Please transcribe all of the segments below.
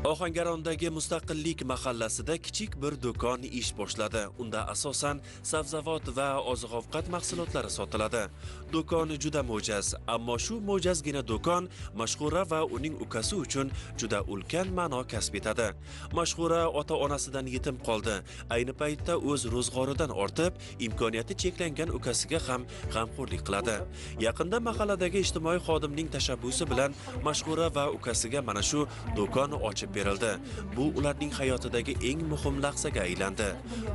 Ohangarondagi Mustaqillik mahallasida kichik bir do'kon ish boshladi. Unda asosan sabzavot va oziq-ovqat mahsulotlari sotiladi. Do'kon juda mo'jaz, ammo shu mo'jazgina do'kon Mashhura va uning ukasi uchun juda ulkan ma'no kasb etadi. Mashhura ota-onasidan yetim qoldi. Ayni paytda o'z ro'zg'oridan ortib, imkoniyati cheklangan ukasiga ham g'amxo'rlik qiladi. Yaqinda mahalladagi ijtimoiy xodimning tashabbusi bilan Mashhura va ukasiga mana shu do'kon ochib berildi. Bu ularning hayotidagi eng muhim lahzaga aylandi.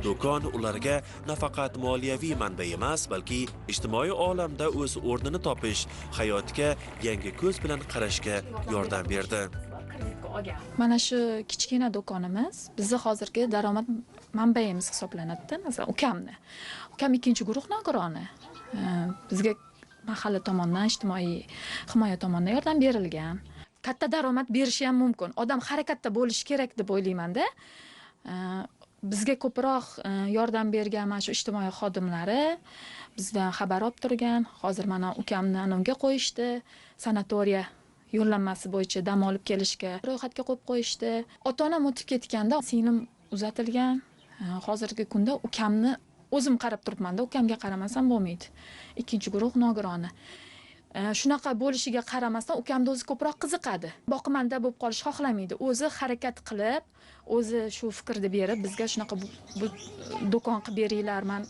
Do'kon ularga nafaqat moliyaviy manba emas, balki ijtimoiy olamda o'z o'rnini topish, hayotga yangi ko'z bilan qarashga yordam berdi. Mana shu kichkina do'konimiz bizni hozirgi daromad manbayimiz hisoblanadi. Masalan, ukam ikkinchi guruh nogironi. Bizga mahalla tomonidan, ijtimoiy himoya tomonidan yordam berilgan. Katta daromad berishi ham mumkin. Odam harakatda bo'lishi kerak deb o'ylayman-da. Bizga ko'proq yordam bergan mana shu ijtimoiy xodimlari bizdan xabar olib turgan. Hozir mana ukamni unga qo'yishdi. Sanatoriya yo'llanmasi bo'yicha dam olib kelishga ro'yxatga qo'yib qo'yishdi. Ota-onam o'tib ketganda singlim uzatilgan. Hozirgi kunda ukamni o'zim qarab turibman-da, ukamga qaramasam bo'lmaydi. Ikkinchi guruh nogironi. Shunaqa bo'lishiga qaramasdan ukamda o'zi ko'proq qiziqadi. Boqimanda bo'lib qolish xohlamaydi. O'zi harakat qilib, o'zi shu fikrni berib, bizga shunaqa bu do'kon qilib beringlar, men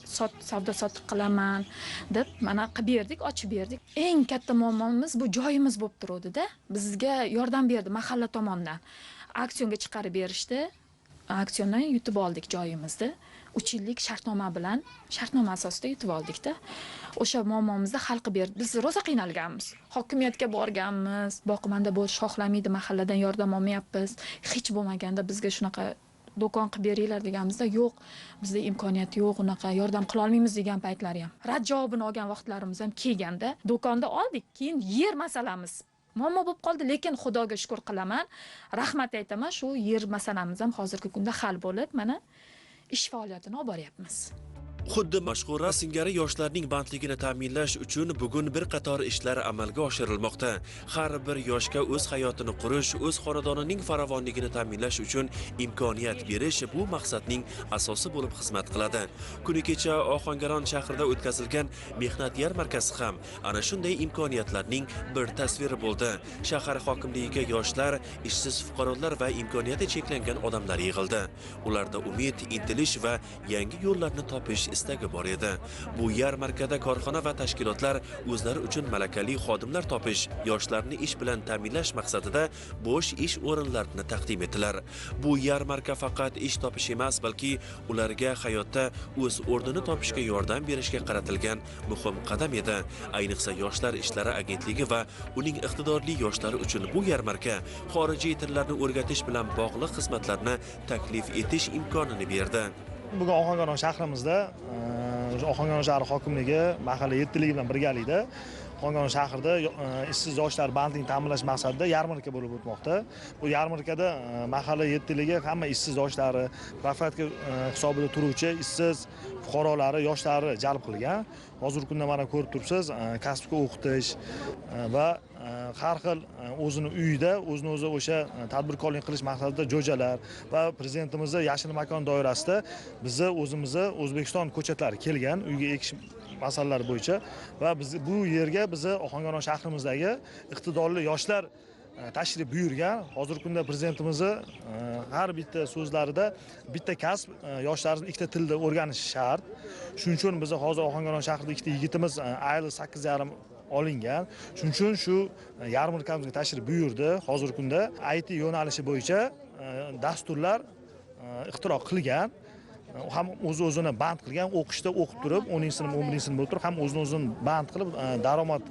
savdo-sotiq qilaman deb mana qilib berdik, ochib berdik. Eng katta muammomiz bu joyimiz bo'lib turadi-da. Bizga yordam berdi mahalla tomonidan. Aksionga chiqarib berishdi. Aksiondan yutib oldik joyimizni. 3 yillik shartnoma asosida yutib oldik-da. O'sha muammomizni hal qilib berdi. Biz rosa qiynalganmiz. Hokimiyatga borganmiz, boqimanda bo'lish xohlamaydi, mahalladan yordam olmayapmiz. Hech bo'lmaganda bizga shunaqa do'kon qilib beringlar deganimizda, yo'q, bizda imkoniyat yo'q, unaqa yordam qila olmaymiz degan paytlari ham. Rad javobini olgan vaqtlarimiz ham kelganda, do'konda oldik, keyin yer masalamiz muammo bo'lib qoldi, lekin Xudoga shukr qilaman, rahmat aytaman, shu yer masalamiz ham hozirgi kunda hal bo'lib, mana ish faoliyatini olib boryapmiz. Xuddi Mashhura singari yoshlarning bandligini ta'minlash uchun bugun bir qator ishlar amalga oshirilmoqda. Har bir yoshga o'z hayotini qurish, o'z xonadonining farovonligini ta'minlash uchun imkoniyat berish bu maqsadning asosi bo'lib xizmat qiladi. Kuni kecha Ohangaron shahrida o'tkazilgan mehnat yarmarkasi ham ana shunday imkoniyatlarning bir tasviri bo'ldi. Shahar hokimligiga yoshlar, ishsiz fuqarolar va imkoniyati cheklangan odamlar yig'ildi. Ularda umid, intilish va yangi yo'llarni topish istagi bor edi. Bu yarmarkada korxona va tashkilotlar o'zlari uchun malakali xodimlar topish, yoshlarni ish bilan ta'minlash maqsadida bo'sh ish o'rinlarini taqdim etdilar. Bu yarmarka faqat ish topish emas, balki ularga hayotda o'z o'rnini topishga yordam berishga qaratilgan muhim qadam edi. Ayniqsa Yoshlar ishlari agentligi va uning iqtidorli yoshlari uchun bu yarmarka xorijiy tillarni o'rgatish bilan bog'liq xizmatlarni taklif etish imkonini berdi. Bugun Ohangaron shahrimizda Ohangaron shahar hokimligi mahalla 7-ligi bilan birgalikda Ohangaron shahrida ishsiz yoshlar bandligini ta'minlash maqsadida yarmarka bo'lib o'tmoqda. Bu yarmarkada mahalla 7-ligi hamma ishsiz yoshlari, profilaktika hisobida turuvchi ishsiz fuqarolari, yoshlari jalb qilgan. Hozirgi kunda mana ko'rib turibsiz, kasbga o'qitish va har xil o'zini uyida o'zini o'zi o'sha tadbirkorlik qilish maqsadida jo'jalar va prezidentimizning yashil makon doirasida bizni o'zimizni O'zbekiston ko'chatlari kelgan uyga ekish masalalari bo'yicha va biz bu yerga bizni Ohangaron shahrimizdagi iqtidorli yoshlar tashrif buyurgan. Hozirgi kunda prezidentimizni har bitta so'zlarida bitta kasb yoshlarimiz ikkita tilda o'rganishi shart. Shuning uchun biz hozir Ohangaron shahrida ikkita yigitimiz IELTS 8.5 olingan. Shuning uchun shu yarmarkamizga tashrif buyurdi. Hozirgi kunda IT yo'nalishi bo'yicha dasturlar ixtiro qilgan. Ham o'zini band qilgan, o'qishda o'qib turib, 10-sinf, 11-sinf bo'lib turib, ham o'zini band qilib daromad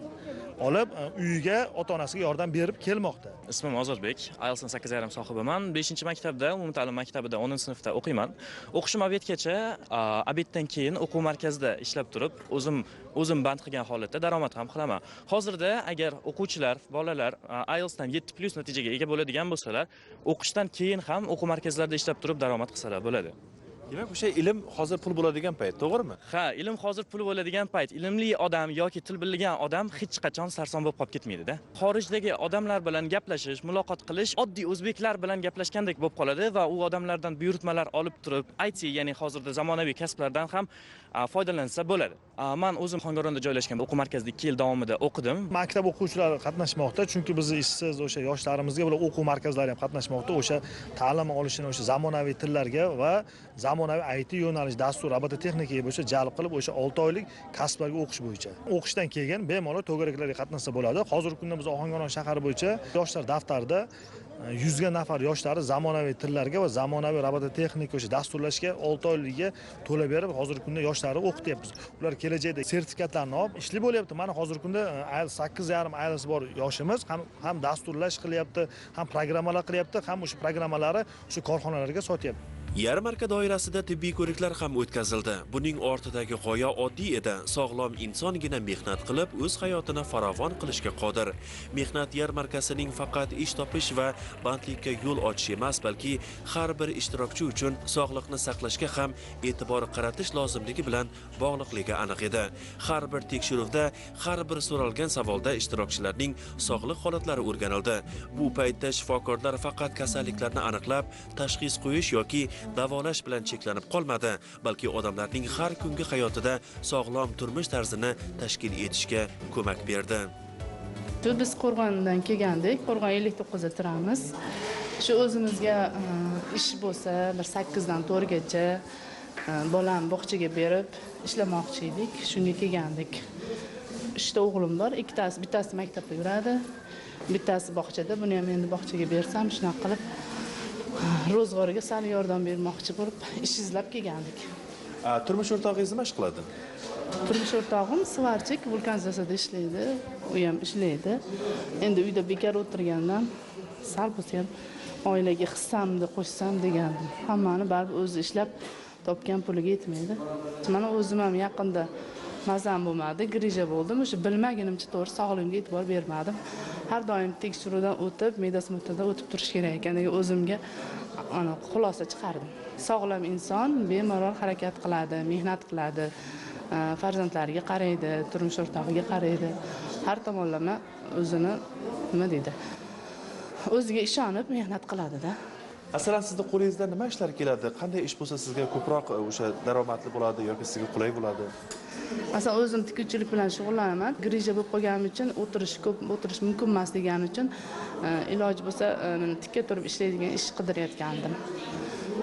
olib uyiga ota-onasiga yordam berib kelmoqda. Ismim Ozodbek, IELTS 8.5 sohibiman. 5-maktabda, umumta'lim maktabida 10-sinfda o'qiyman. O'qishim obedgacha, obeddan keyin o'quv markazida ishlab turib, o'zim band qilgan holatda daromad ham qilaman. Hozirda agar o'quvchilar, bolalar IELTS dan 7+ natijaga ega bo'ladigan bo'lsalar, o'qishdan keyin ham o'quv markazlarida ishlab turib daromad qilsalar bo'ladi. Demak, o'sha ilm hozir pul bo'ladigan payt, to'g'rimi? Ha, ilm hozir pul bo'ladigan payt, ilmli odam yoki til bilgan odam hech qachon sarson bo'lib qolib ketmaydi-da. Xorijdagi odamlar bilan gaplashish, muloqot qilish oddiy o'zbeklar bilan gaplashgandek bo'lib qoladi va u odamlardan buyurtmalar olib turib, IT, ya'ni hozirda zamonaviy kasblardan ham foydalansa bo'ladi. Men o'zim Xongoronda joylashgan o'quv markazida 2 yil davomida o'qidim. Maktab o'quvchilari qatnashmoqda, chunki biz ishsiz o'sha yoshlarimizga bular o'quv markazlari ham qatnashmoqda. O'sha ta'lim olishini o'sha zamonaviy tillarga va zamonaviy IT yo'nalish, dastur, robototexnikaga bo'yicha jalb qilib, o'sha 6 oylik kasblarga o'qish bo'yicha. O'qishdan keyin bemalol to'garaklarga qatnashsa bo'ladi. Hozirgi kunda biz Ohangaron shahri bo'yicha yoshlar daftarida 100 ga nafar yoshlari zamonaviy tillarga va zamonaviy robototexnika o'sha dasturlashga 6 oyligiga to'lab berib, hozirgi kunda yoshlari o'qityapmiz. Ular kelajakda sertifikatlarni olib ishli bo'lyapti. Mana hozirgi kunda 8,5 oilasi bor yoshimiz ham dasturlash qilyapti, ham programmalar qilyapti, ham o'sha programmalari o'sha korxonalarga sotyapti. Yarmarka doirasida tibbiy ko'riklar ham o'tkazildi. Buning ortidagi g'oya oddiy edi. Sog'lom insongina mehnat qilib, o'z hayotini farovon qilishga qodir. Mehnat yarmarkasining faqat ish topish va bandlikka yo'l ochish emas, balki har bir ishtirokchi uchun sog'liqni saqlashga ham e'tibor qaratish lozimligi bilan bog'liqligi aniq edi. Har bir tekshiruvda, har bir so'ralgan savolda ishtirokchilarning sog'liq holatlari o'rganildi. Bu paytda shifokorlar faqat kasalliklarni aniqlab, tashxis qo'yish yoki davolash bilan cheklanib qolmadi, balki odamlarning har kungi hayotida sog'lom turmush tarzini tashkil etishga ko'mak berdi. Biz Qo'rg'ondan kelgandik, Qo'rg'on 59 da turamiz. Shu o'zimizga ish bo'lsa, bir 8 dan 4 gacha bolamni bog'chaga berib ishlamoqchi edik. Shunga kelgandik. 3 ta o'g'lim bor, bittasi maktabda yuradi, bittasi bog'chada. Buni ham endi bog'chaga bersam, shunaqa qilib ro'zg'origa sal yordam bermoqchi bo'lib ish izlab kelgandik. Turmush o'rtog'ingiz nima ish qiladi? Turmush o'rtog'im svarchik, vulkanizatsiyada ishlaydi, u ham ishlaydi. Endi uyda bekor o'tirgandan sal bo'lsa ham oilaga hissamni qo'shsam degandim. Hammani baribir o'zi ishlab topgan puliga yetmaydi. Mana o'zim ham yaqinda mazam bo'lmadi, grija bo'ldim. O'sha bilmaganimcha to'g'ri sog'ligimga e'tibor bermadim. Har doim tekshiruvdan o'tib, me'da smetdan o'tib turish kerak ekanligiga o'zimga xulosa chiqardim. Sog'lom inson bemalol harakat qiladi, mehnat qiladi, farzandlariga qaraydi, turmush o'rtog'iga qaraydi. Har tomonlama o'zini nima deydi? O'ziga ishonib mehnat qiladi-da. Asalan sizning qo'lingizdan nima ishlar keladi? Qanday ish bo'lsa sizga ko'proq o'sha daromadli bo'ladi yoki sizga qulay bo'ladi? Masalan, o'zim tikuvchilik bilan shug'ullanaman. Grija bo'lib qolganim uchun o'tirish mumkin emas deganim uchun iloji bo'lsa tikka turib ishlaydigan ish qidirayotgandim.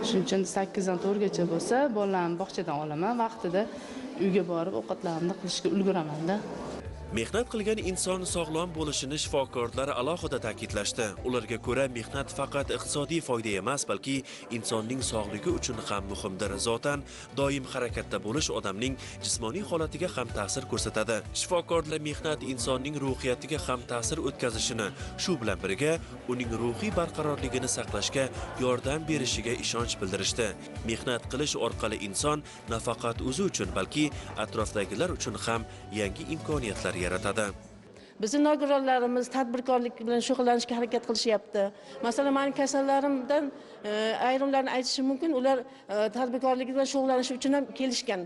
Shuning uchun 8 dan 4 gacha bo'lsa, bolalarni bog'chadan olaman, vaqtida uyga borib ovqatlarimni qilishga ulguraman-da. Mehnat qilgan inson sog'lom bo'lishini shifokorlar alohida ta'kidlashdi. Ularga ko'ra, mehnat faqat iqtisodiy foyda emas, balki insonning sog'ligi uchun ham muhimdir. Zotan, doim harakatda bo'lish odamning jismoniy holatiga ham ta'sir ko'rsatadi. Shifokorlar mehnat insonning ruhiyatiga ham ta'sir o'tkazishini, shu bilan birga uning ruhiy barqarorligini saqlashga yordam berishiga ishonch bildirishdi. Mehnat qilish orqali inson nafaqat o'zi uchun, balki atrofdagilar uchun ham yangi imkoniyatlar yaratadi. Bizning nogironlarimiz tadbirkorlik bilan shug'ullanishga harakat qilishyapti. Masalan, mening kasallarimdan ayrimlarni aytishim mumkin, ular tadbirkorlik bilan shug'ullanish uchun ham kelishgan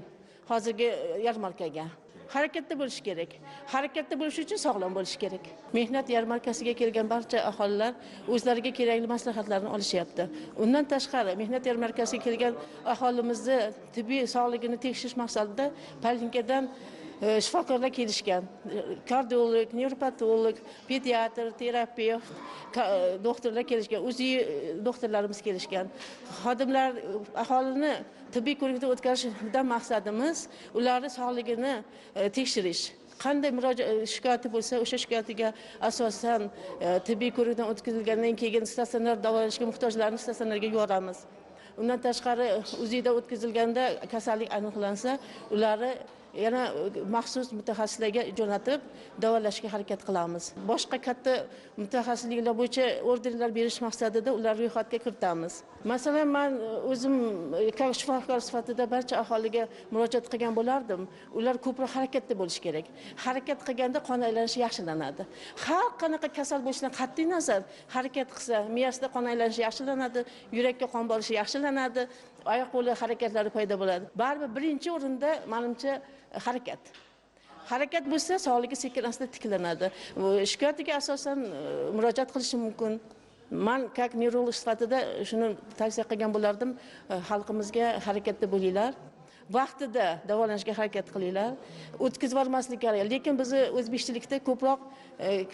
hozirgi yarmarkaga. Harakatda bo'lish kerak. Harakatda bo'lish uchun sog'lom bo'lish kerak. Mehnat yarmarkasiga kelgan barcha aholilar o'zlariga kerakli maslahatlarni olishyapti. Undan tashqari, mehnat yarmarkasiga kelgan aholimizni tibbiy sog'ligini tekshirish maqsadida poliklinikadan shifokorlar kelishgan. Kardiolog, nevropatolog, pediatr, terapevt, doktorlar kelishgan. O'zi doktorlarimiz kelishgan. Xodimlar aholini tibbiy ko'rikdan o'tkazishdan maqsadimiz ularning sog'ligini tekshirish. Qanday shikoyati bo'lsa, o'sha shikoyatiga asosan tibbiy ko'rikdan o'tkazilgandan keyin statsionar davolanishga muhtojlarni statsionarga yuboramiz. Undan tashqari, UZIda o'tkazilganda kasallik aniqlansa, ularni yana maxsus mutaxassislarga jo'natib davolashga harakat qilamiz. Boshqa katta mutaxassisliklar bo'yicha orderlar berish maqsadida ular ro'yxatga kiritamiz. Masalan, men o'zim shifokor sifatida barcha aholiga murojaat qilgan bo'lardim. Ular ko'proq harakatda bo'lish kerak. Harakat qilganda qon aylanishi yaxshilanadi. Har qanaqa kasal bo'lishidan qat'iy nazar harakat qilsa, miyasida qon aylanishi yaxshilanadi, yurakka qon borishi yaxshilanadi, oyoq qo'l harakatlari paydo bo'ladi. Baribir birinchi o'rinda menimcha harakat. Harakat bo'lsa, sog'ligi sekin-asta tiklanadi. Shikoyatiga asosan murojaat qilishi mumkin. Men как neurolog sifatida shuni tavsiya qilgan bo'lardim, xalqimizga harakatda bo'linglar. Vaqtida davolanishga harakat qilinglar. O'tkazib yubormaslik kerak. Lekin bizni o'zbekchilikda ko'proq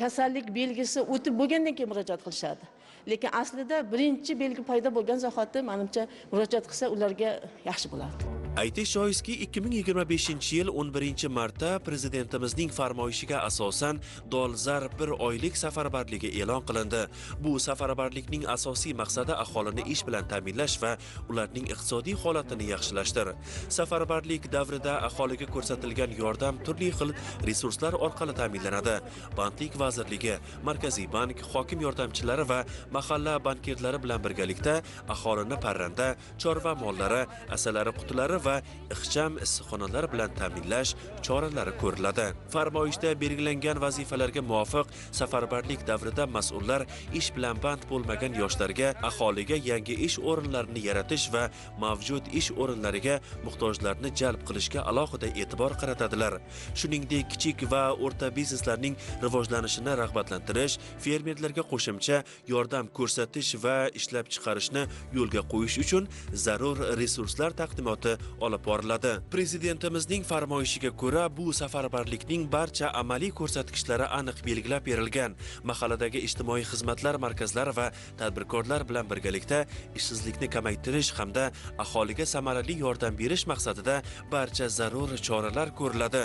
kasallik belgisi o'tib bo'lgandan keyin murojaat qilishadi. Lekin aslida birinchi belgi paydo bo'lgan zahoti menimcha murojaat qilsa ularga yaxshi bo'ladi. Aytish joizki, 2025-yil 11-martda prezidentimizning farmoyishiga asosan dolzarb bir oylik safarbarligi e'lon qilindi. Bu safarbarlikning asosiy maqsadi aholini ish bilan ta'minlash va ularning iqtisodiy holatini yaxshilashdir. Safarbarlik davrida aholiga ko'rsatilgan yordam turli xil resurslar orqali ta'minlanadi. Bandlik vazirligi, Markaziy bank, hokim yordamchilari va mahalla bankirlari bilan birgalikda aholini parranda, chorva mollari, asalari qutilari va ixcham issiqxonalar bilan ta'minlash choralari ko'riladi. Farmoyishda belgilangan vazifalarga muvofiq safarbarlik davrida mas'ullar ish bilan band bo'lmagan yoshlarga, aholiga yangi ish o'rinlarini yaratish va mavjud ish o'rinlariga muhtojlarni jalb qilishga alohida e'tibor qaratadilar. Shuningdek, kichik va o'rta bizneslarning rivojlanishini rag'batlantirish, fermerlarga qo'shimcha yordam ko'rsatish va ishlab chiqarishni yo'lga qo'yish uchun zarur resurslar taqdimoti olib boriladi. Prezidentimizning farmoyishiga ko'ra, bu safarbarlikning barcha amaliy ko'rsatkichlari aniq belgilab berilgan. Mahalladagi ijtimoiy xizmatlar markazlari va tadbirkorlar bilan birgalikda ishsizlikni kamaytirish hamda aholiga samarali yordam berish maqsadida barcha zarur choralar ko'riladi.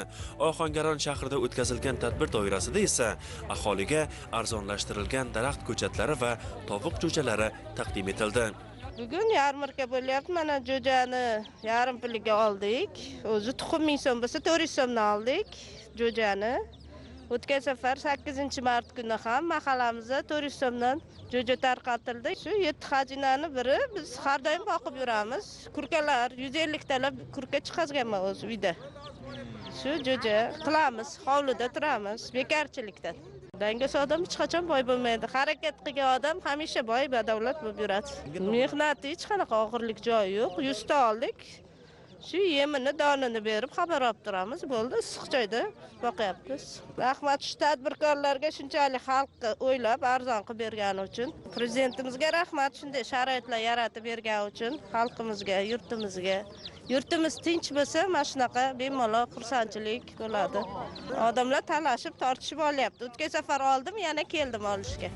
Ohangaron shahrida o'tkazilgan tadbir doirasida esa aholiga arzonlashtirilgan daraxt ko'chatlari va tovuq jo'jalari taqdim etildi. Bugun yarmarka bo'lyapti. Mana jo'jani yarim pulga oldik. O'zi tuxum 1000 so'm bo'lsa 400 so'mdan oldik jo'jani. O'tgan safar 8-mart kuni ham mahallamizda 400 so'mdan jo'ja tarqatildi. Shu 7 xazinani biri biz har doim boqib yuramiz. Kurkalar 150 talab kurka chiqazganman o'z uyda. Shu jo'ja qilamiz, hovlida turamiz, bekarchilikdan. Dangas odam hech qachon boy bo'lmaydi. Harakat qilgan odam hamisha boy, badavlat bo'lib yuradi. Mehnati hech qanaqa og'irlik joyi yo'q. 100 ta oldik. Shu yemini, donini berib xabar olib turamiz. Bo'ldi, issiq joyda boqyapmiz. Rahmat shu tadbirkorlarga shunchalik xalqqa o'ylab arzon qilib bergani uchun. Prezidentimizga rahmat shunday sharoitlar yaratib bergani uchun xalqimizga, yurtimizga. Yurtimiz tinch bo'lsa, mana shunaqa bemalol xursandchilik bo'ladi. Odamlar talashib, tortishib olyapti. O'tgan safar oldim, yana keldim olishga.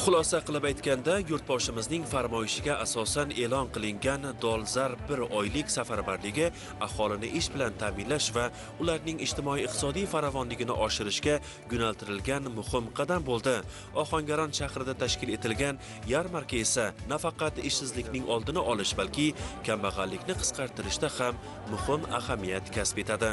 Xulosa qilib aytganda, yurtboshimizning farmoyishiga asosan e'lon qilingan dolzarb bir oylik safarbarligi aholini ish bilan ta'minlash va ularning ijtimoiy-iqtisodiy farovonligini oshirishga yo'naltirilgan muhim qadam bo'ldi. Ohangaron shahrida tashkil etilgan yarmarka esa nafaqat ishsizlikning oldini olish, balki kambag'allikni qisqartirishda ham muhim ahamiyat kasb etadi.